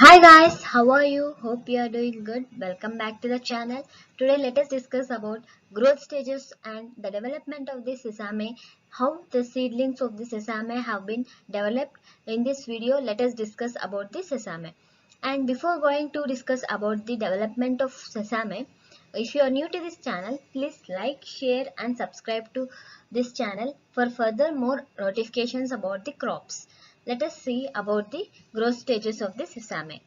Hi guys, how are you? Hope you are doing good. Welcome back to the channel. Today let us discuss about growth stages and the development of the sesame, how the seedlings of the sesame have been developed. In this video, let us discuss about the sesame. And before going to discuss about the development of sesame, if you are new to this channel, please like, share and subscribe to this channel for further more notifications about the crops. Let us see about the growth stages of the sesame.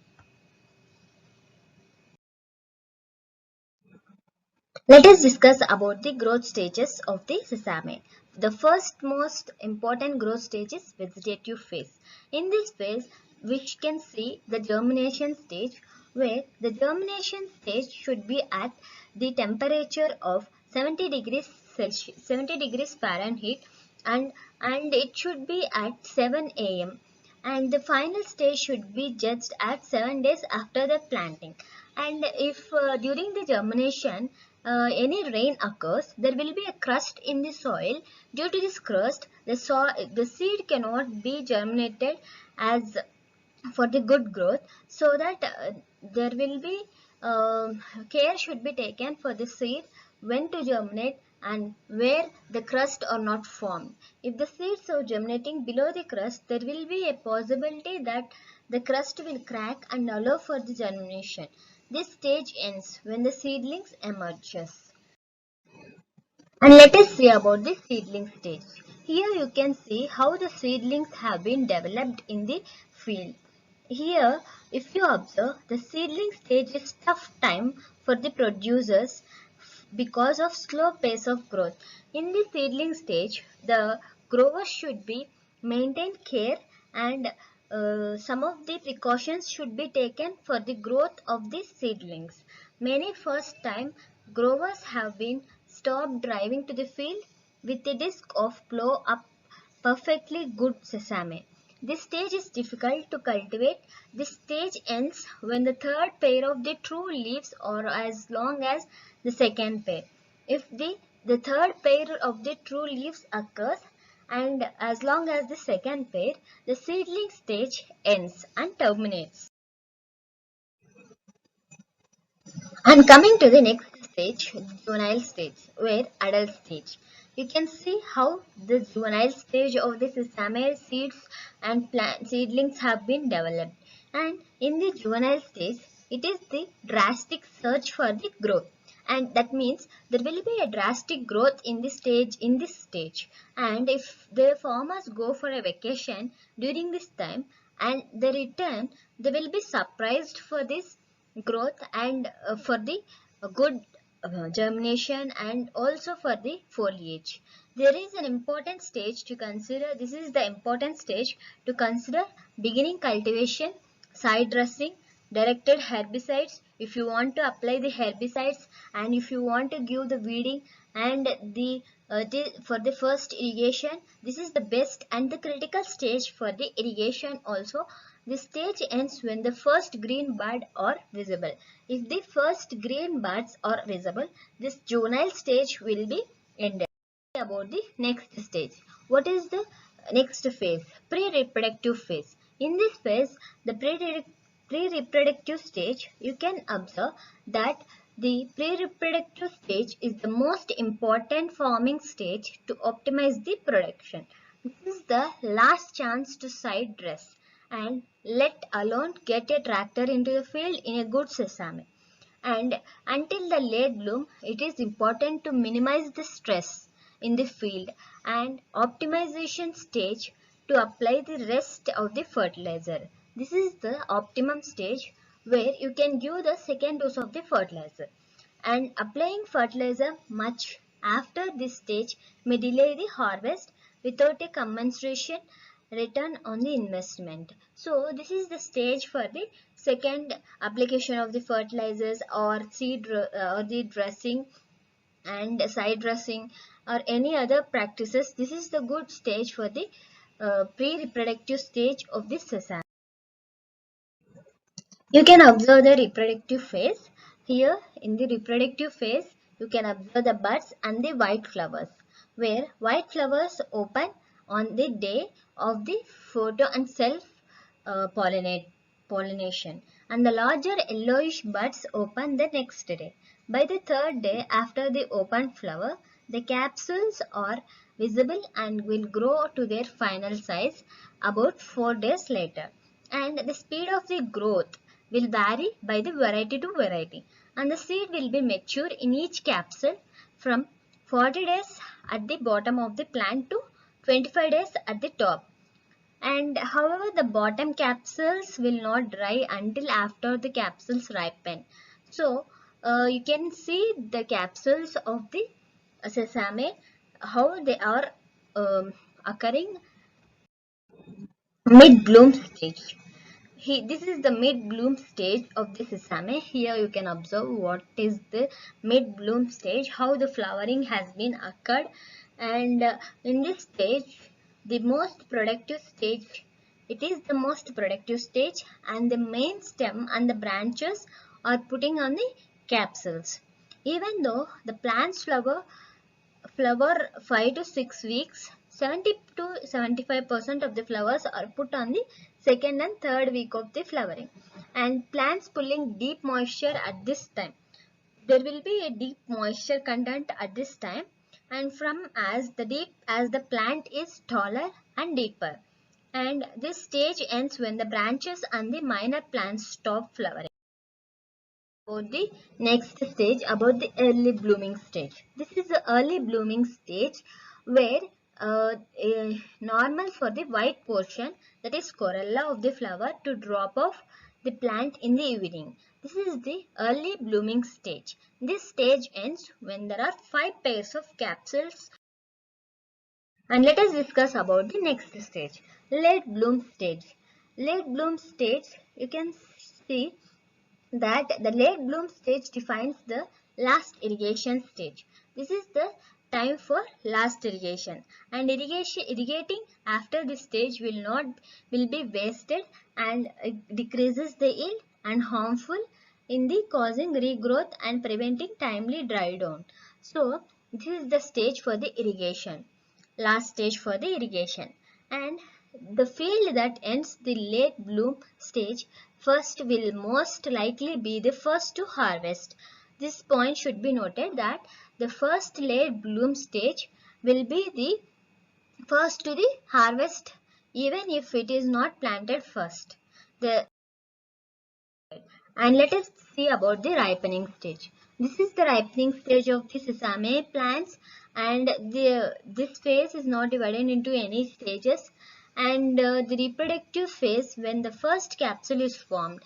Let us discuss about the growth stages of the sesame. The first most important growth stage is vegetative phase. In this phase, we can see the germination stage, where the germination stage should be at the temperature of 70 degrees Celsius, 70 degrees Fahrenheit, and, and it should be at 7 a.m. and the final stage should be judged at 7 days after the planting. And if during the germination any rain occurs, there will be a crust in the soil. Due to this crust, the seed cannot be germinated as for the good growth, so that there will be care should be taken for the seed when to germinate and where the crust are not formed. If the seeds are germinating below the crust, there will be a possibility that the crust will crack and allow for the germination. This stage ends when the seedlings emerges. And let us see about the seedling stage. Here you can see how the seedlings have been developed in the field. Here, if you observe, the seedling stage is tough time for the producers because of slow pace of growth. In the seedling stage, the growers should be maintain care, and some of the precautions should be taken for the growth of the seedlings. Many first time growers have been stopped driving to the field with a disc of plow up perfectly good sesame. This stage is difficult to cultivate. This stage ends when the third pair of the true leaves are as long as the second pair. If the third pair of the true leaves occurs and as long as the second pair, the seedling stage ends and terminates. And coming to the next stage, juvenile stage, where adult stage. You can see how the juvenile stage of the sesame seeds and plant seedlings have been developed. And in the juvenile stage, it is the drastic search for the growth. And that means there will be a drastic growth in this stage. And if the farmers go for a vacation during this time and they return, they will be surprised for this growth and for the good germination and also for the foliage. There is an important stage to consider. This is the important stage to consider: beginning cultivation, side dressing, directed herbicides if you want to apply the herbicides, and if you want to give the weeding, and for the first irrigation. This is the best and the critical stage for the irrigation also. This stage ends when the first green bud are visible. If the first green buds are visible, this juvenile stage will be ended. About the next stage. What is the next phase? Pre-reproductive phase. In this phase, the pre-reproductive stage, you can observe that the pre-reproductive stage is the most important farming stage to optimize the production. This is the last chance to side dress and let alone get a tractor into the field in a good sesame. And until the late bloom, it is important to minimize the stress in the field and optimization stage to apply the rest of the fertilizer. This is the optimum stage where you can give the second dose of the fertilizer. And applying fertilizer much after this stage may delay the harvest without a commensurate return on the investment. So this is the stage for the second application of the fertilizers or seed or the dressing and side dressing or any other practices. This is the good stage for the pre-reproductive stage of the sesame. You can observe the reproductive phase. Here in the reproductive phase, you can observe the buds and the white flowers, where white flowers open on the day of the photo and self pollinate. pollination, and the larger yellowish buds open the next day. By the third day after the open flower, the capsules are visible and will grow to their final size about 4 days later. And the speed of the growth will vary by the variety to variety, and the seed will be mature in each capsule from 40 days at the bottom of the plant to 25 days at the top. And however, the bottom capsules will not dry until after the capsules ripen. So you can see the capsules of the sesame, how they are occurring mid-bloom stage. This is the mid-bloom stage of the sesame. Here you can observe what is the mid-bloom stage, how the flowering has been occurred, and in this stage, the most productive stage, it is the most productive stage, and the main stem and the branches are putting on the capsules. Even though the plant's flower 5 to 6 weeks, 70 to 75% of the flowers are put on the second and third week of the flowering, and plants pulling deep moisture at this time. There will be a deep moisture content at this time, and from as the plant is taller and deeper, and this stage ends when the branches and the minor plants stop flowering. About the next stage, about the early blooming stage. This is the early blooming stage where normal for the white portion, that is corolla of the flower, to drop off the plant in the evening. This is the early blooming stage. This stage ends when there are 5 pairs of capsules. And let us discuss about the next stage, late bloom stage. Late bloom stage, you can see that the late bloom stage defines the last irrigation stage. This is the time for last irrigation, and irrigating after this stage will be wasted, and decreases the yield and harmful in the causing regrowth and preventing timely dry down. So this is the stage for the irrigation, last stage for the irrigation. And the field that ends the late bloom stage first will most likely be the first to harvest. This point should be noted, that the first late bloom stage will be the first to the harvest, even if it is not planted first. And let us see about the ripening stage. This is the ripening stage of the sesame plants, and this phase is not divided into any stages. And the reproductive phase, when the first capsule is formed,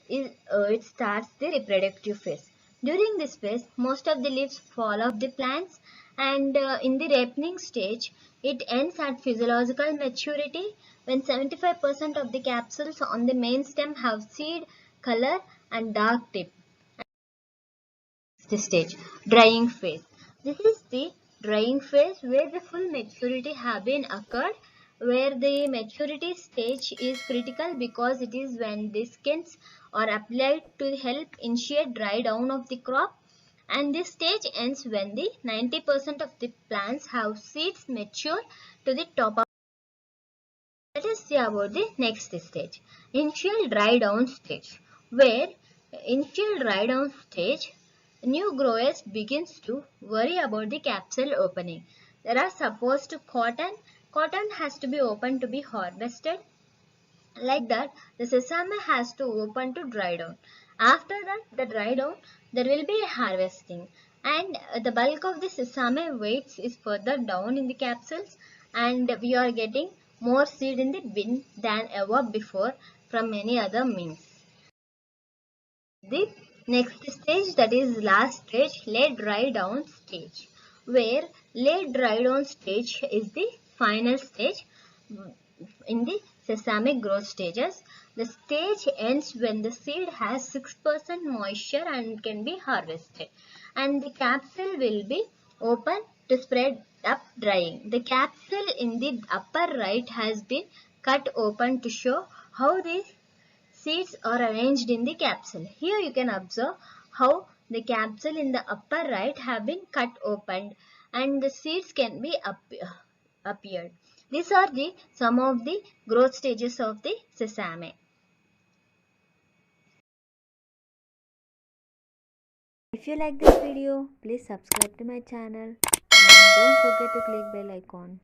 it starts the reproductive phase. During this phase, most of the leaves fall off the plants, and in the ripening stage, it ends at physiological maturity when 75% of the capsules on the main stem have seed color and dark tip. This stage, drying phase. This is the drying phase where the full maturity have been occurred, where the maturity stage is critical because it is when the skins are applied to help initiate dry down of the crop, and this stage ends when the 90% of the plants have seeds mature to the top of. Let us see about the next stage, initial dry down stage, where initial dry down stage, new growers begins to worry about the capsule opening. There are supposed to cotton has to be opened to be harvested. Like that, the sesame has to open to dry down. After that, the dry down, there will be a harvesting, and the bulk of the sesame weights is further down in the capsules, and we are getting more seed in the bin than ever before from many other means. The next stage, that is last stage, late dry down stage, where late dry down stage is the final stage in the sesame growth stages. The stage ends when the seed has 6% moisture and can be harvested, and the capsule will be open to spread up drying. The capsule in the upper right has been cut open to show how the seeds are arranged in the capsule. Here you can observe how the capsule in the upper right have been cut open, and the seeds can be appeared. These are the some of the growth stages of the sesame. If you like this video, please subscribe to my channel and don't forget to click bell icon.